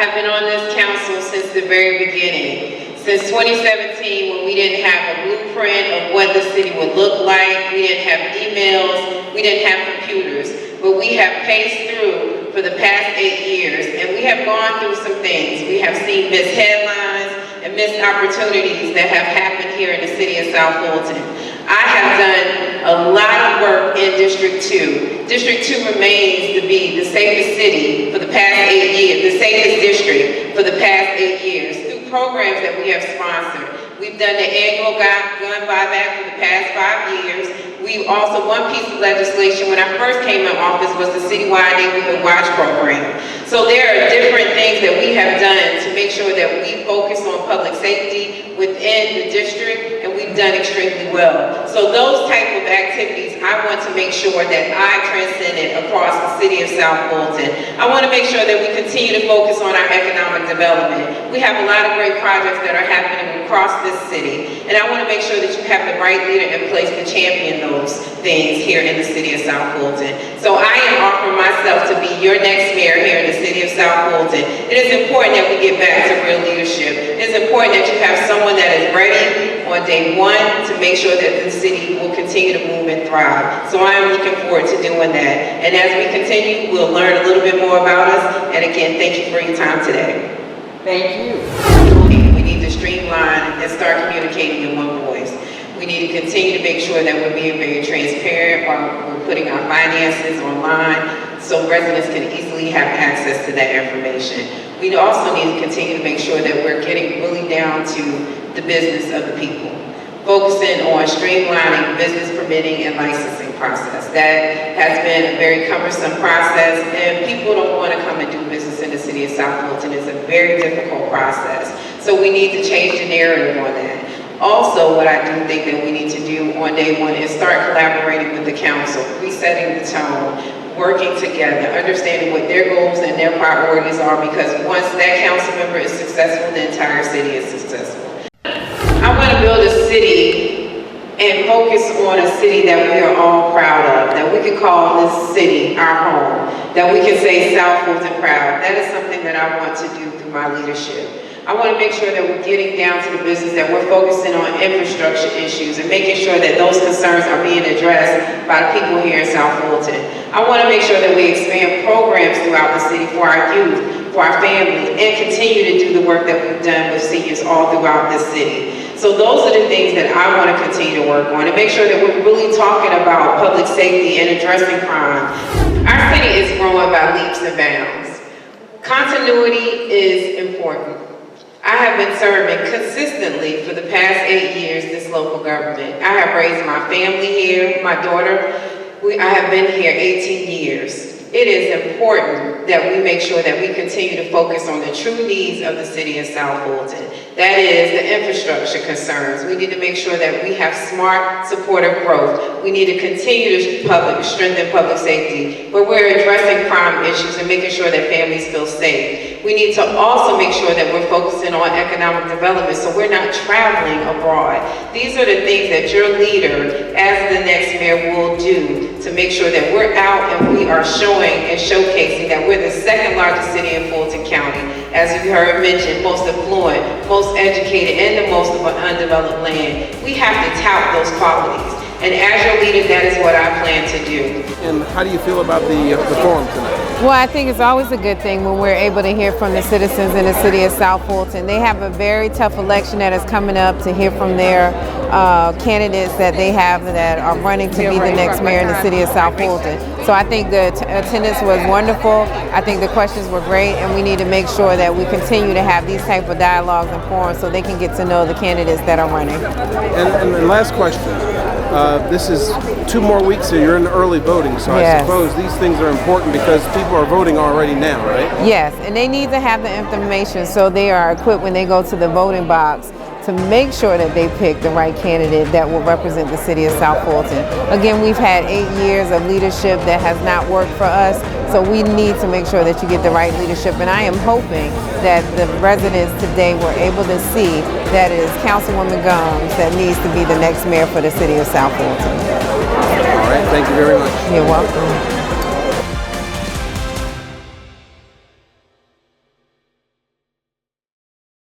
have been on this council since the very beginning. Since 2017, when we didn't have a blueprint of what the city would look like, we didn't have emails, we didn't have computers, but we have paced through for the past 8 years, and we have gone through some things. We have seen missed headlines and missed opportunities that have happened here in the city of South Fulton. I have done a lot of work in District 2. District 2 remains to be the safest city for the past 8 years, the safest district for the past 8 years, through programs that we have sponsored. We've done the annual gun buyback for the past 5 years. We also, one piece of legislation when I first came in office was the citywide neighborhood watch program. So there are different things that we have done to make sure that we focus on public safety within the district, and we've done extremely well. So those type of activities, I want to make sure that I transcend it across the city of South Fulton. I want to make sure that we continue to focus on our economic development. We have a lot of great projects that are happening across this city, and I want to make sure that you have the right leader in place to champion those things here in the city of South Fulton. So I am offering myself to be your next mayor here in the city of South Fulton. It is important that we get back to real leadership. It is important that you have someone that is ready on day one to make sure that the city will continue to move and thrive. So I am looking forward to doing that. And as we continue, we'll learn a little bit more about us. And again, thank you for your time today. Thank you. We need to streamline and start communicating in one voice. We need to continue to make sure that we're being very transparent while we're putting our finances online so residents can easily have access to that information. We also need to continue to make sure that we're getting really down to the business of the people, focusing on streamlining business permitting and licensing process. That has been a very cumbersome process, and people don't want to come and do business in the city of South Fulton. It's a very difficult process. So we need to change the narrative on that. Also, what I do think that we need to do on day one is start collaborating with the council, resetting the tone, working together, understanding what their goals and their priorities are, because once that council member is successful, the entire city is successful. I want to build a city and focus on a city that we are all proud of, that we can call this city our home, that we can say South Fulton proud. That is something that I want to do through my leadership. I want to make sure that we're getting down to the business, that we're focusing on infrastructure issues and making sure that those concerns are being addressed by the people here in South Fulton. I want to make sure that we expand programs throughout the city for our youth, for our family, and continue to do the work that we've done with seniors all throughout this city. So those are the things that I want to continue to work on and make sure that we're really talking about public safety and addressing crime. Our city is growing by leaps and bounds. Continuity is important. I have been serving consistently for the past 8 years this local government. I have raised my family here, my daughter. I have been here 18 years. It is important that we make sure that we continue to focus on the true needs of the city of South Fulton. That is the infrastructure concerns. We need to make sure that we have smart, supportive growth. We need to continue to strengthen public safety, where we're addressing crime issues and making sure that families feel safe. We need to also make sure that we're focusing on economic development so we're not traveling abroad. These are the things that your leader, as the next mayor, will do to make sure that we're out and we are showing and showcasing that we're the second largest city in Fulton County. As you heard mentioned, most affluent, most educated, and the most of an undeveloped land. We have to tout those qualities. And as your leader, that is what I plan to do. And how do you feel about the forum tonight? Well, I think it's always a good thing when we're able to hear from the citizens in the city of South Fulton. They have a very tough election that is coming up, to hear from their candidates that they have that are running to be the next mayor in the city of South Fulton. So I think the attendance was wonderful. I think the questions were great, and we need to make sure that we continue to have these type of dialogues and forums so they can get to know the candidates that are running. And last question. This is 2 more weeks so you're in early voting, so yes. I suppose these things are important because people are voting already now, right? Yes, and they need to have the information so they are equipped when they go to the voting box to make sure that they pick the right candidate that will represent the city of South Fulton. Again, we've had 8 years of leadership that has not worked for us, so we need to make sure that you get the right leadership, and I am hoping that the residents today were able to see that it is Councilwoman Gumbs that needs to be the next mayor for the city of South Fulton. All right, thank you very much. You're welcome.